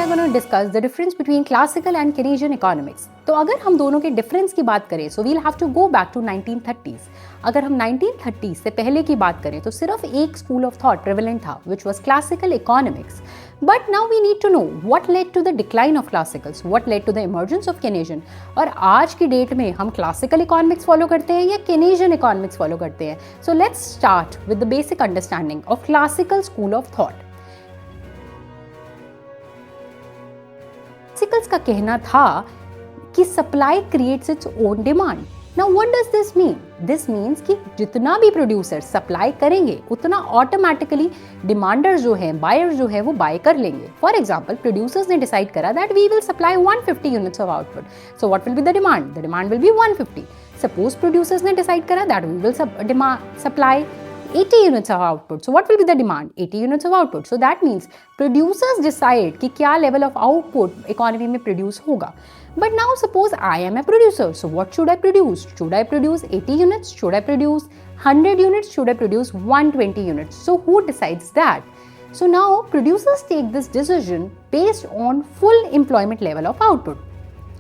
are going to discuss the difference between classical and Keynesian economics. तो अगर हम दोनों के डिफरेंस की बात करें, so we'll have to go back to 1930s. अगर हम 1930s से पहले की बात करें तो सिर्फ एक स्कूल ऑफ थॉट प्रेवलेंट था, which was classical economics. But now we need to know what led to the decline of classicals, what led to the emergence of Keynesian. और आज की डेट में हम classical economics फॉलो करते हैं या Keynesian economics follow करते हैं. So let's start with the basic understanding of classical school of thought. Classicals का कहना था कि supply creates its own demand. Now what does this mean? This means कि जितना भी प्रोड्यूसर सप्लाई करेंगे उतना ऑटोमेटिकली डिमांडर जो है, बायर जो है, वो बाय कर लेंगे. फॉर एग्जांपल, प्रोड्यूसर्स ने डिसाइड करा that we will supply 150 units of output. So what will be the demand? The demand will be 150. Suppose producers ने डिसाइड करा that we will supply 80 units of output. So what will be the demand? 80 units of output. So that means producers decide कि क्या level of output economy में produce होगा. But now suppose I am a producer. So what should I produce? Should I produce 80 units? Should I produce 100 units? Should I produce 120 units? So who decides that? So now producers take this decision based on full employment level of output.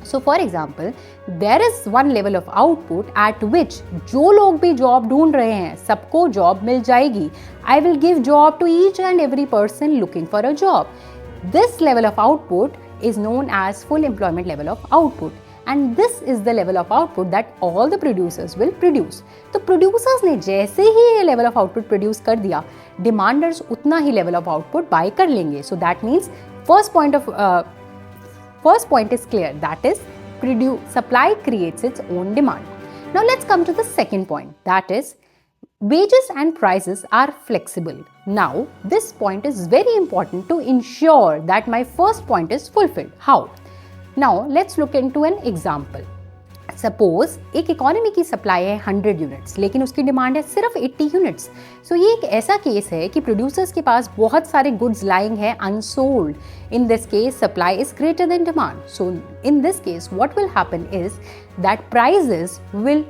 So for example, there is one level of output at which जो लोग भी job ढूंढ रहे हैं सबको job मिल जाएगी. I will give job to each and every person looking for a job. This level of output is known as full employment level of output. And this is the level of output that all the producers will produce. तो producers ने जैसे ही ये level of output produce कर दिया, demanders उतना ही level of output buy कर लेंगे. So that means first point is clear, that is supply creates its own demand. Now let's come to the second point, that is wages and prices are flexible. Now this point is very important to ensure that my first point is fulfilled. How? Now let's look into an example. Suppose एक economy की supply है 100 units लेकिन उसकी demand है सिर्फ 80 units. सो ये एक ऐसा केस है कि प्रोड्यूसर्स के पास बहुत सारे गुड्स लाइंग है unsold. In this case supply is greater than demand. So in this case what will happen is that prices will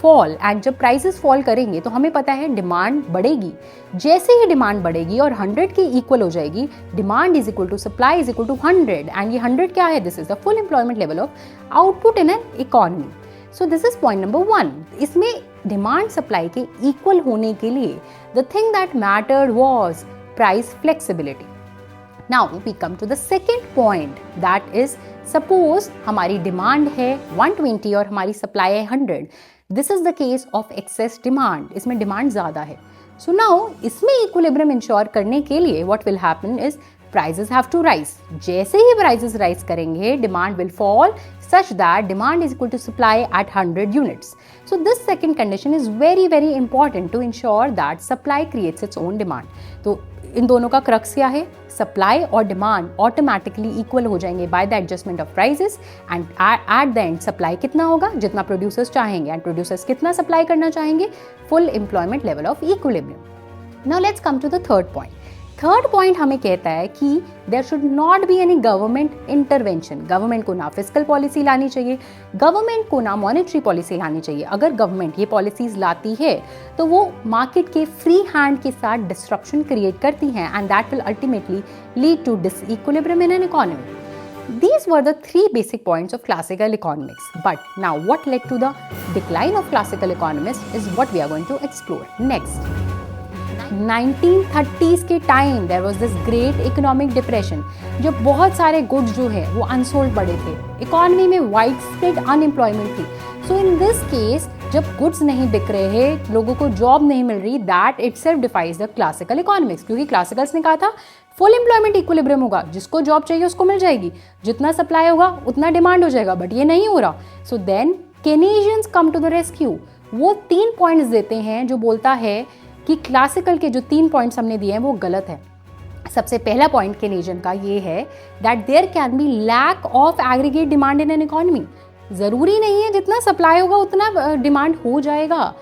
fall. And जब प्राइजेस फॉल करेंगे तो हमें पता है डिमांड बढ़ेगी. जैसे ही डिमांड बढ़ेगी और 100 के इक्वल हो जाएगी, demand is equal to supply is equal to 100. And ये 100 क्या है? This is the full employment level of output in an economy. So this is point number 1. इसमें डिमांड सप्लाई के इक्वल होने के लिए the thing that mattered was price flexibility. Now we come to the second point, that is suppose हमारी demand है 120 और हमारी supply है 100. This is the case of excess demand. इसमें डिमांड ज़्यादा है. सो नाउ इसमें इक्विलिब्रियम इंश्योर करने के लिए what will happen is prices have to rise. जैसे ही prices rise करेंगे, demand will fall such that demand is equal to supply at 100 units. So this second condition is very very important to ensure that supply creates its own demand. तो इन दोनों का crux क्या है? Supply और demand automatically equal हो जाएंगे by the adjustment of prices. And at the end supply कितना होगा? जितना प्रोड्यूसर्स चाहेंगे. एंड प्रोड्यूसर्स कितना सप्लाई करना चाहेंगे? Full employment level of equilibrium. Now let's come to the third point. Third point हमें कहता है कि there should not be any government intervention. Government को ना फिस्कल पॉलिसी लानी चाहिए, गवर्नमेंट को ना मॉनेटरी पॉलिसी लानी चाहिए. अगर गवर्नमेंट ये पॉलिसीज लाती है तो वो मार्केट के फ्री हैंड के साथ डिस्ट्रप्शन क्रिएट करती हैं and that will ultimately lead to disequilibrium in an economy. These were the three basic points of classical economics. But now what led to the decline of classical economists is what we are going to explore next. 1930s के time there was this great economic depression, जब बहुत सारे goods जो है वो unsold पड़े थे. Economy में वाइड स्प्रेड अनएम्प्लॉयमेंट थी. सो इन दिस केस जब गुड्स नहीं बिक रहे हैं, लोगों को जॉब नहीं मिल रही, that itself defies the classical economics. क्योंकि क्लासिकल्स ने कहा था फुल एम्प्लॉयमेंट इक्विलिब्रियम होगा, जिसको जॉब चाहिए उसको मिल जाएगी, जितना सप्लाई होगा उतना डिमांड हो जाएगा. बट ये नहीं हो रहा. So then Keynesians come to the rescue. वो 3 पॉइंट्स देते हैं जो बोलता है कि क्लासिकल के जो 3 पॉइंट्स हमने दिए हैं वो गलत है. सबसे पहला पॉइंट केनेशियन का ये है that there can be lack of aggregate demand in an economy. ज़रूरी नहीं है जितना सप्लाई होगा उतना डिमांड हो जाएगा.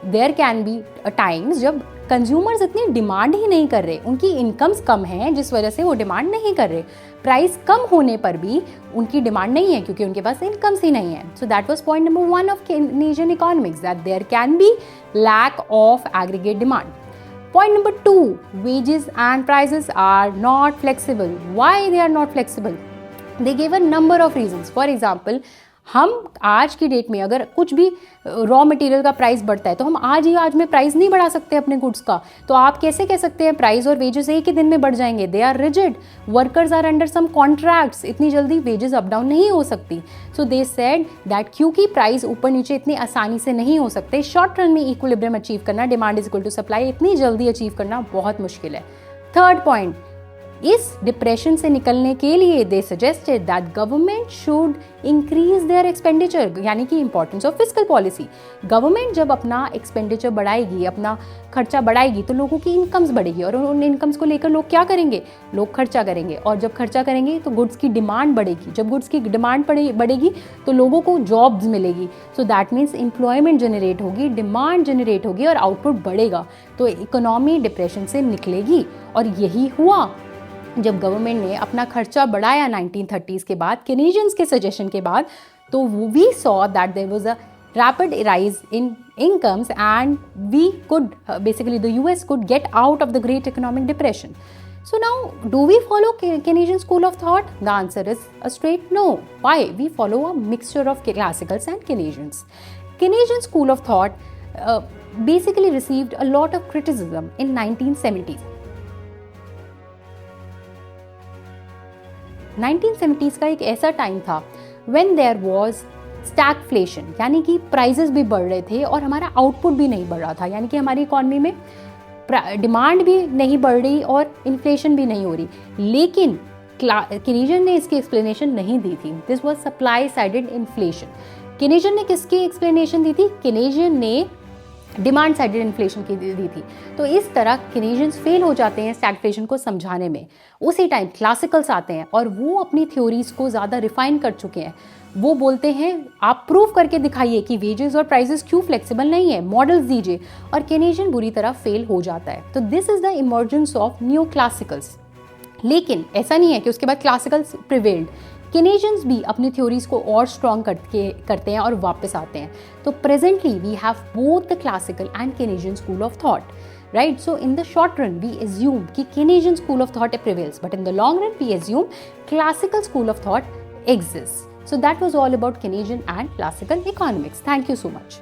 देयर कैन बी टाइम्स जब कंज्यूमर्स इतनी डिमांड ही नहीं कर रहे, उनकी इनकम्स कम हैं जिस वजह से वो डिमांड नहीं कर रहे. प्राइस कम होने पर भी उनकी डिमांड नहीं है क्योंकि उनके पास इनकम्स ही नहीं है. So that was point number 1 of Keynesian economics, that there can be lack of aggregate demand. Point number 2, wages and prices are not flexible. Why they are not flexible? They gave a number of reasons. For example, हम आज की date में अगर कुछ भी raw material का price बढ़ता है तो हम आज में प्राइस नहीं बढ़ा सकते अपने गुड्स का. तो आप कैसे कह सकते हैं प्राइस और वेजेस एक ही दिन में बढ़ जाएंगे? They are rigid, workers are under some contracts, इतनी जल्दी वेजेस अप डाउन नहीं हो सकती. सो दे सेड दैट क्योंकि प्राइस ऊपर नीचे इतनी आसानी से नहीं हो सकते, शॉर्ट रन में इक्विलिब्रियम अचीव करना, demand is equal to supply, इतनी जल्दी अचीव करना बहुत मुश्किल है. थर्ड पॉइंट, इस डिप्रेशन से निकलने के लिए दे suggested that government should increase their expenditure, यानी कि importance of fiscal policy. Government जब अपना एक्सपेंडिचर बढ़ाएगी, अपना खर्चा बढ़ाएगी, तो लोगों की इनकम्स बढ़ेगी और उन इनकम्स को लेकर लोग क्या करेंगे? लोग खर्चा करेंगे, और जब खर्चा करेंगे तो गुड्स की डिमांड बढ़ेगी. जब गुड्स की डिमांड बढ़ेगी तो लोगों को जॉब्स मिलेगी. So that means employment generate होगी, डिमांड जनरेट होगी और आउटपुट बढ़ेगा, तो इकोनॉमी डिप्रेशन से निकलेगी. और यही हुआ जब गवर्नमेंट ने अपना खर्चा बढ़ाया 1930s के बाद, केनेजियंस के सजेशन के बाद. तो we saw that there was a rapid rise in incomes and we could basically the US could get out of the great economic depression. So now, do we follow Keynesian school of thought? The answer is a straight no. Why? We follow a mixture of classicals and Keynesians. Keynesian school of thought basically received a lot of criticism in 1970s. 1970s का एक ऐसा time था when there was stagflation, यानी कि prices भी बढ़ रहे थे और हमारा आउटपुट भी नहीं बढ़ रहा था, यानी कि हमारी इकॉनमी में डिमांड भी नहीं बढ़ रही और इन्फ्लेशन भी नहीं हो रही. लेकिन केनेजियन ने इसकी एक्सप्लेनेशन नहीं दी थी. This was supply sided inflation. Keynesian ने किसकी एक्सप्लेनेशन दी थी? केनेजियन ने डिमांड साइडेड इन्फ्लेशन की दी थी. तो इस तरह केनेजियंस फेल हो जाते हैं स्टैगफ्लेशन को समझाने में. उसी टाइम क्लासिकल्स आते हैं और वो अपनी थ्योरीज को ज़्यादा रिफाइन कर चुके हैं. वो बोलते हैं आप प्रूव करके दिखाइए कि वेजेस और प्राइसेस क्यों फ्लेक्सिबल नहीं है, मॉडल्स दीजिए. और केनेजियन बुरी तरह फेल हो जाता है. तो this is the emergence of new classicals. लेकिन ऐसा नहीं है कि उसके बाद क्लासिकल्स प्रिवेल्ड. केनेजियंस भी अपनी थ्योरीज को और स्ट्रॉन्ग करते हैं और वापस आते हैं. तो presently we have both the classical and Keynesian school of thought, right? So in the short run we assume कि Keynesian school of thought prevails, but in the long run we assume classical school of thought exists. So that was all about Keynesian and classical economics. Thank you so much.